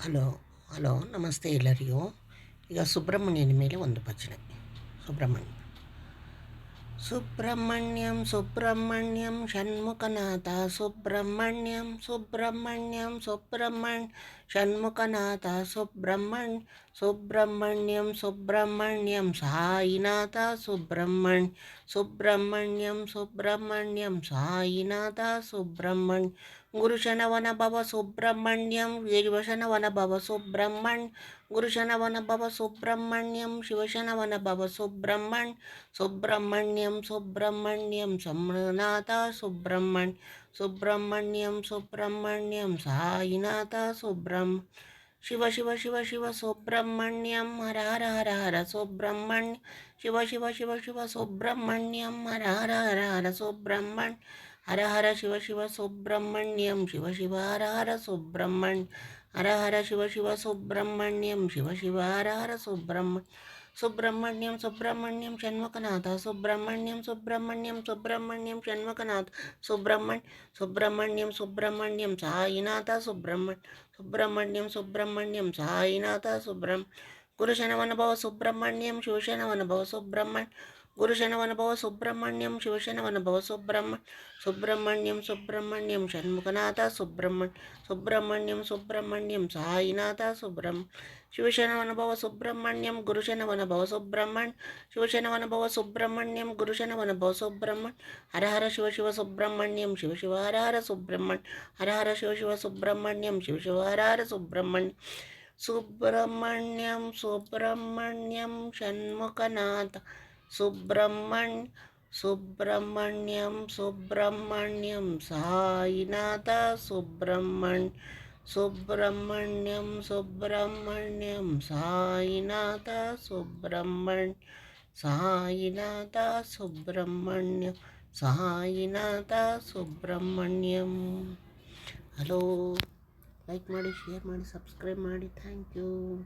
Hello hello ನಮಸ್ತೆ ಎಲ್ಲರಿಗೂ. ಈಗ ಸುಬ್ರಹ್ಮಣ್ಯನ ಮೇಲೆ ಒಂದು ಭಜನೆ. ಸುಬ್ರಹ್ಮಣ್ಯ ಸುಬ್ರಹ್ಮಣ್ಯಂ ಸುಬ್ರಹ್ಮಣ್ಯಂ ಷಣ್ಮುಖನಾಥ ಸುಬ್ರಹ್ಮಣ್ಯಂ ಸುಬ್ರಹ್ಮಣ್ಯಂ ಷಣ್ಮುಖನಾಥ ಸುಬ್ರಹ್ಮಣ್ಯಂ ಸುಬ್ರಹ್ಮಣ್ಯಂ ಸಾಯಿನಾಥ ಸುಬ್ರಹ್ಮಣ್ಯಂ ಸಾಯಿನಾಥ ಗುರುಶನವನ ಭವ ಸುಬ್ರಹ್ಮಣ್ಯಂ ಶಿವಶನವನ ಭವ ಗುರುಶನವನ ಭವ ಸುಬ್ರಹ್ಮಣ್ಯಂ ಶಿವಶನವನ ಭವ ಸುಬ್ರಹ್ಮಣ್ಯಂ ಸಮನಾಥ ಸುಬ್ರಹ್ಮಣ್ಯಂ ಸಾಯಿನಾಥ ಶಿವ ಶಿವ ಶಿವ ಶಿವ ಸುಬ್ರಹ್ಮಣ್ಯಂ ಹರ ಹರ ಹರ ಹರ ಸುಬ್ರಹ್ಮಣ್ಯ ಶಿವ ಶಿವ ಶಿವ ಶಿವ ಸುಬ್ರಹ್ಮಣ್ಯಂ ಹರ ಹರ ಹರ ಹರ ಸುಬ್ರಹ್ಮಣ್ಯ ಹರ ಹರ ಶಿವ ಶಿವ ಸುಬ್ರಹ್ಮಣ್ಯಂ ಶಿವ ಶಿವ ಹರ ಹರ ಸುಬ್ರಹ್ಮಣ್ಯ ಹರ ಹರ ಶಿವ ಶಿವ ಸುಬ್ರಹ್ಮಣ್ಯಂ ಶಿವ ಶಿವ ಹರ ಹರ ಸುಬ್ರಹ್ಮಣ್ಯಂ ಷಣ್ಮುಖನಾಥ ಸುಬ್ರಹ್ಮಣ್ಯಂ ಷಣ್ಮುಖನಾಥ ಸುಬ್ರಹ್ಮಣ್ಯಂ ಸಾಯಿನಾಥ ಸುಬ್ರಹ್ಮಣ್ಯಂ ಸಾಯಿನಾಥ ಗುರುಶನವನ ಭವ ಸುಬ್ರಹ್ಮಣ್ಯಂ ಶಿವಶನವನ ಭವ ಗುರುಶನವನ ಭವ ಸುಬ್ರಹ್ಮಣ್ಯಂ ಶಿವಶನವನ ಭವ ಸುಬ್ರಹ್ಮಣ್ಯಂ ಷಣ್ಮುಖನಾಥ ಸುಬ್ರಹ್ಮಣ್ಯಂ ಸಾಯಿನಾಥ ಶಿವಶನವನ ಭವ ಸುಬ್ರಹ್ಮಣ್ಯಂ ಗುರುಶನವನ ಭವ ಶಿವಶನವನ ಭವ ಸುಬ್ರಹ್ಮಣ್ಯಂ ಗುರುಶನವನ ಭವ ಹರ ಹರ ಶಿವ ಶಿವ ಸುಬ್ರಹ್ಮಣ್ಯಂ ಶಿವ ಶಿವ ಹರ ಹರ ಹರ ಹರ ಶಿವ ಶಿವ ಸುಬ್ರಹ್ಮಣ್ಯಂ ಶಿವ ಶಿವ ಹರ ಹರ ಸುಬ್ರಹ್ಮಣ್ಯಂ ಷಣ್ಮುಖನಾಥ ಸುಬ್ರಹ್ಮಣ್ಯಂ ಸಾಯಿನಾಥ ಸುಬ್ರಹ್ಮಣ್ಯಂ ಸಾಯಿನಾಥ ಸುಬ್ರಹ್ಮಣ್ಯಂ. ಹಲೋ, ಲೈಕ್ ಮಾಡಿ, ಶೇರ್ ಮಾಡಿ, ಸಬ್ಸ್ಕ್ರೈಬ್ ಮಾಡಿ. Thank you.